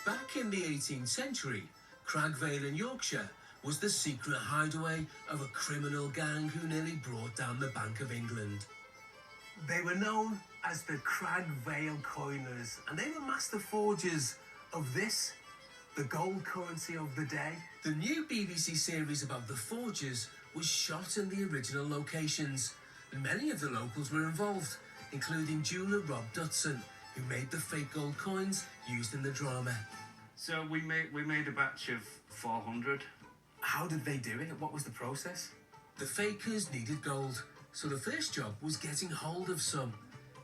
Back in the 18th century, Cragvale in Yorkshire was the secret hideaway of a criminal gang who nearly brought down the Bank of England. They were known as the Cragvale coiners, and they were master forgers of this, the gold currency of the day. The new BBC series about the forgers was shot in the original locations, and many of the locals were involved, including jeweller Rob Dutson, who made the fake gold coins used in the drama. So we made a batch of 400. How did they do it? What was the process? The fakers needed gold, so the first job was getting hold of some.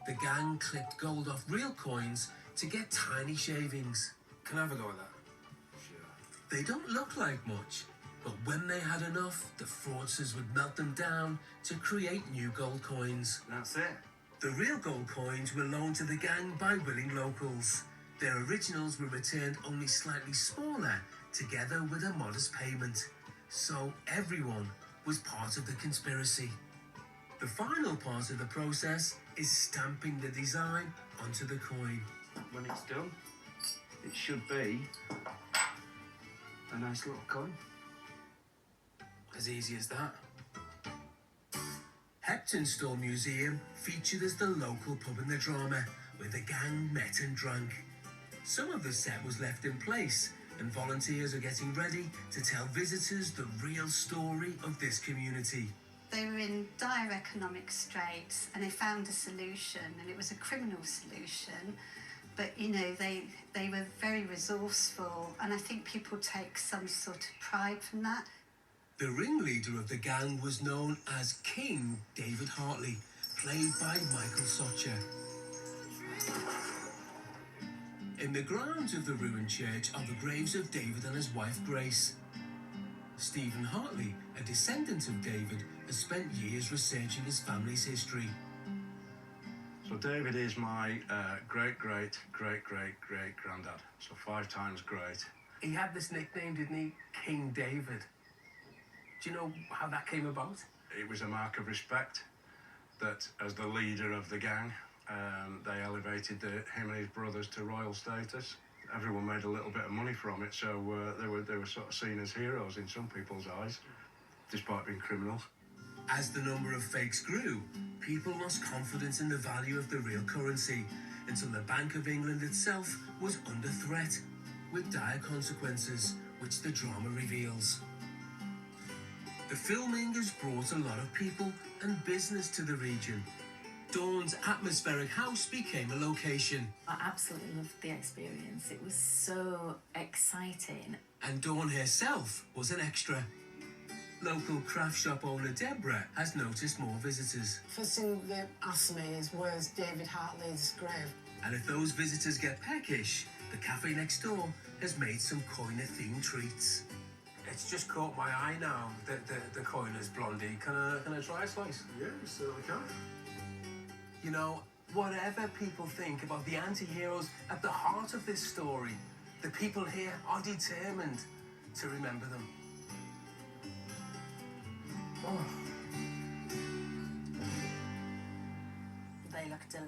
The gang clipped gold off real coins to get tiny shavings. Can I have a go at that? Sure. They don't look like much, but when they had enough, the fraudsters would melt them down to create new gold coins. That's it. The real gold coins were loaned to the gang by willing locals. Their originals were returned only slightly smaller, together with a modest payment. So everyone was part of the conspiracy. The final part of the process is stamping the design onto the coin. When it's done, it should be a nice little coin. As easy as that. Heptonstall Museum featured as the local pub in the drama, where the gang met and drank. Some of the set was left in place, and volunteers are getting ready to tell visitors the real story of this community. They were in dire economic straits and they found a solution, and it was a criminal solution. But, you know, they were very resourceful, and I think people take some sort of pride from that. The ringleader of the gang was known as King David Hartley, played by Michael Socher. In the grounds of the ruined church are the graves of David and his wife Grace. Stephen Hartley, a descendant of David, has spent years researching his family's history. So David is my great-great-great-great-great-granddad, so 5 times great. He had this nickname, didn't he? King David. Do you know how that came about? It was a mark of respect that, as the leader of the gang, they elevated him and his brothers to royal status. Everyone made a little bit of money from it, so they were sort of seen as heroes in some people's eyes, despite being criminals. As the number of fakes grew, people lost confidence in the value of the real currency, until the Bank of England itself was under threat, with dire consequences, which the drama reveals. The filming has brought a lot of people and business to the region. Dawn's atmospheric house became a location. I absolutely loved the experience. It was so exciting. And Dawn herself was an extra. Local craft shop owner Deborah has noticed more visitors. First thing they asked me is, where's David Hartley's grave? And if those visitors get peckish, the cafe next door has made some coiner-themed treats. It's just caught my eye now, the coiner's blondie. Can I try a slice? Yeah, you certainly can. You know, whatever people think about the anti-heroes at the heart of this story, the people here are determined to remember them. Oh. They look delicious.